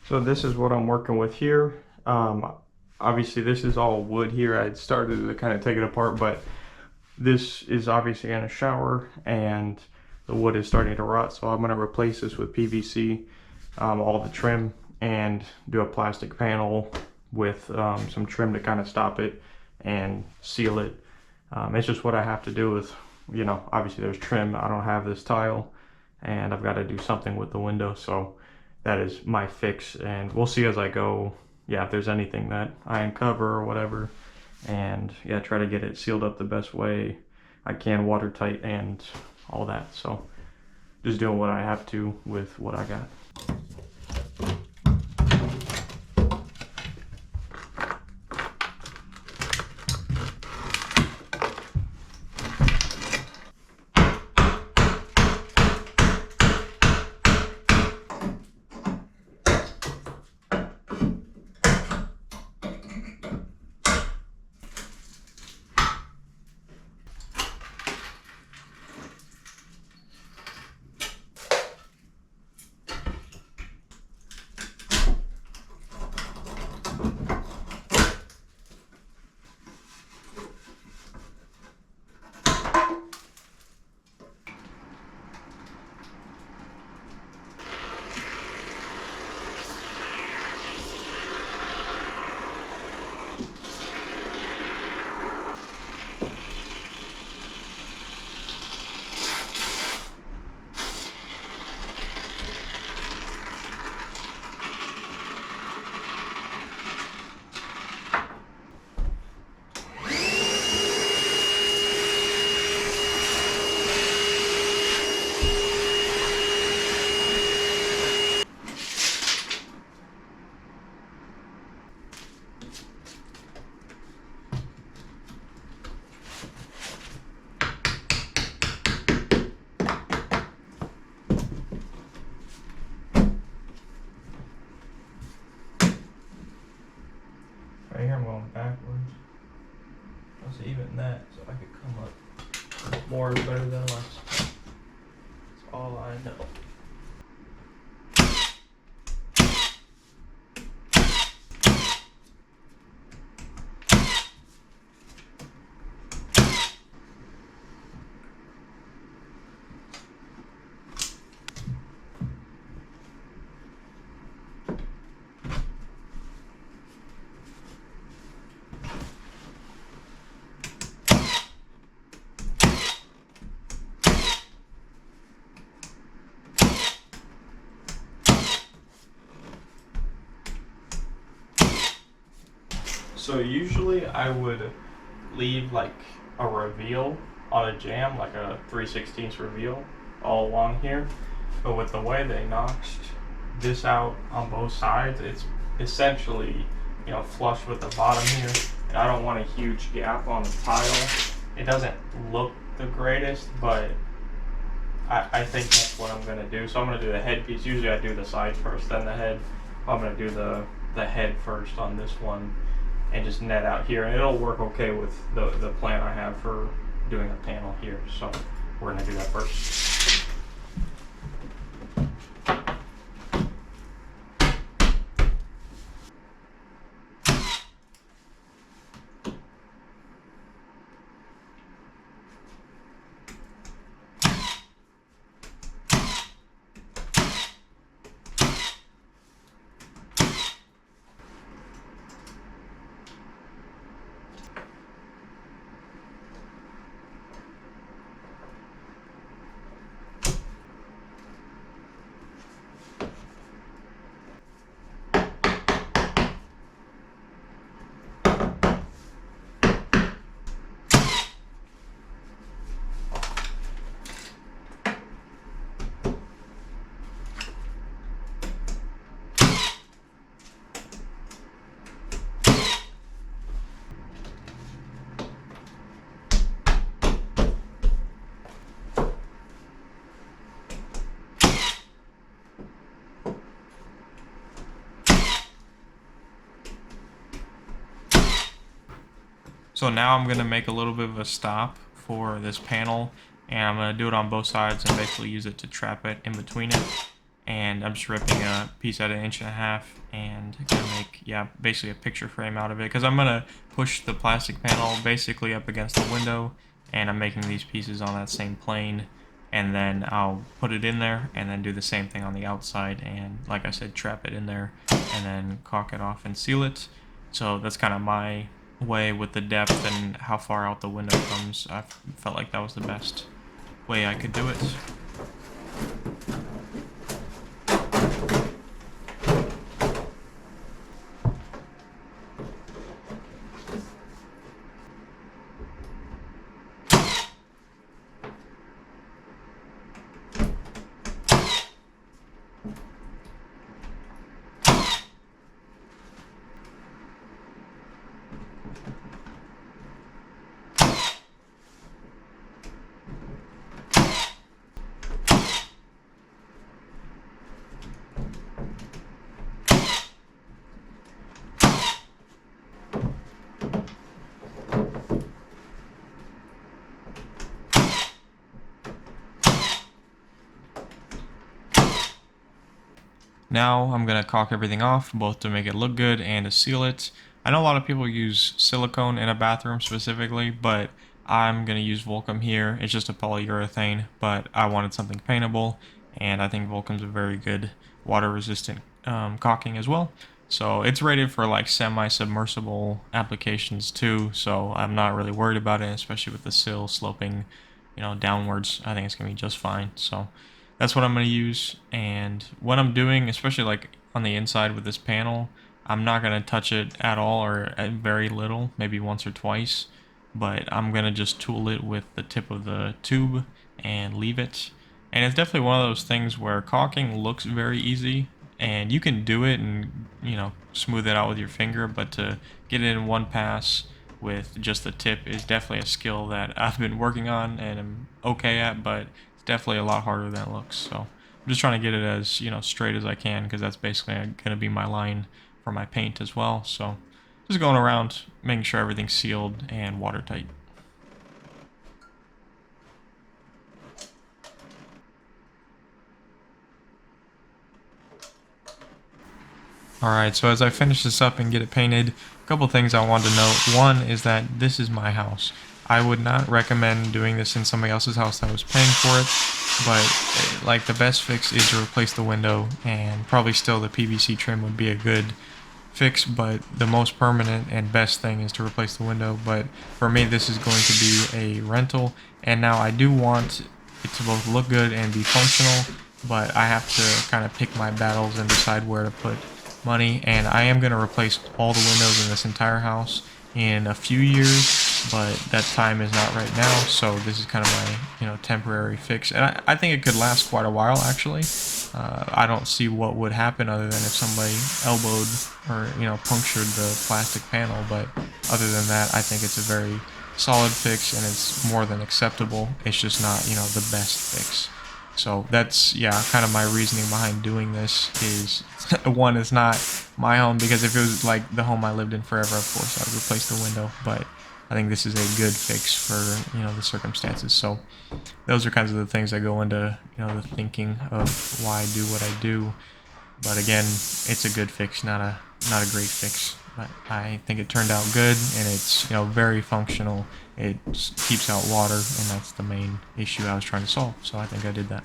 So this is what I'm working with here. Obviously this is all wood here. I started to kind of take it apart, but this is obviously in a shower and the wood is starting to rot. So I'm going to replace this with PVC, all the trim, and do a plastic panel with some trim to kind of stop it and seal it. It's just what I have to do with, obviously there's trim. I don't have this tile and I've got to do something with the window. So that is my fix, and we'll see as I go. Yeah, if there's anything that I uncover or whatever, and yeah, try to get it sealed up the best way I can, watertight and all that. So just doing what I have to with what I got. Right here I'm going backwards. Let's even that so I could come up. More is better than less. That's all I know. So usually I would leave like a reveal on a jamb, like a 3/16 reveal all along here. But with the way they notched this out on both sides, it's essentially, flush with the bottom here. And I don't want a huge gap on the tile. It doesn't look the greatest, but I think that's what I'm gonna do. So I'm gonna do the head piece. Usually I do the side first, then the head. I'm gonna do the head first on this one and just net out here, and it'll work okay with the plan I have for doing a panel here. So we're gonna do that first. So now I'm going to make a little bit of a stop for this panel, and I'm going to do it on both sides and basically use it to trap it in between it. and I'm just ripping a piece at 1.5 inches and gonna make, yeah, basically a picture frame out of it, because I'm gonna push the plastic panel basically up against the window, and I'm making these pieces on that same plane, and then I'll put it in there and then do the same thing on the outside, and like I said, trap it in there and then caulk it off and seal it. So that's kind of my way with the depth and how far out the window comes. I felt like that was the best way I could do it. Now I'm going to caulk everything off, both to make it look good and to seal it. I know a lot of people use silicone in a bathroom specifically, but I'm going to use Volcom here. It's just a polyurethane, but I wanted something paintable, and I think Volcom's a very good water-resistant caulking as well. So it's rated for like semi-submersible applications too, so I'm not really worried about it, especially with the sill sloping, downwards. I think it's going to be just fine. So that's what I'm going to use. And what I'm doing, especially like on the inside with this panel, I'm not going to touch it at all, or at very little, maybe once or twice, but I'm going to just tool it with the tip of the tube and leave it. And it's definitely one of those things where caulking looks very easy, and you can do it and, smooth it out with your finger, but to get it in one pass with just the tip is definitely a skill that I've been working on and am okay at, but it's definitely a lot harder than it looks. So I'm just trying to get it as, straight as I can, because that's basically going to be my line for my paint as well. So just going around making sure everything's sealed and watertight. Alright, so as I finish this up and get it painted, a couple things I wanted to note. One is that this is my house. I would not recommend doing this in somebody else's house that was paying for it, but like the best fix is to replace the window, and probably still the PVC trim would be a good fix, but the most permanent and best thing is to replace the window. But for me, this is going to be a rental, and now I do want it to both look good and be functional, but I have to kind of pick my battles and decide where to put money. And I am going to replace all the windows in this entire house in a few years, but that time is not right now, so this is kind of my temporary fix, and I think it could last quite a while actually. I don't see what would happen other than if somebody elbowed or punctured the plastic panel, but other than that, I think it's a very solid fix and it's more than acceptable. It's just not the best fix. So that's, yeah, kind of my reasoning behind doing this is, one, it's not my home, because if it was like the home I lived in forever, of course I would replace the window, but I think this is a good fix for, the circumstances. So those are kinds of the things that go into, the thinking of why I do what I do. But again, it's a good fix, not a great fix. But I think it turned out good, and it's very functional. It keeps out water, and that's the main issue I was trying to solve. So I think I did that.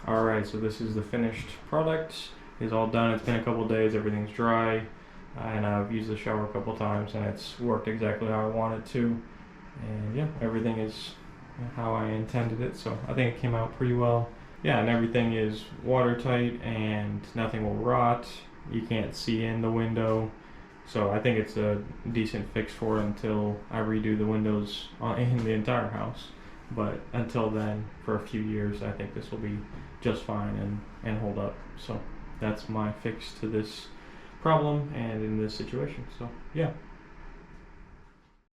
Alright, so this is the finished product. It's all done. It's been a couple days. Everything's dry. And I've used the shower a couple times, and it's worked exactly how I want it to. And yeah, everything is how I intended it. So I think it came out pretty well. Yeah, and everything is watertight and nothing will rot. You can't see in the window. So I think it's a decent fix for it until I redo the windows in the entire house. But until then, for a few years, I think this will be just fine and hold up. So that's my fix to this problem and in this situation. So yeah.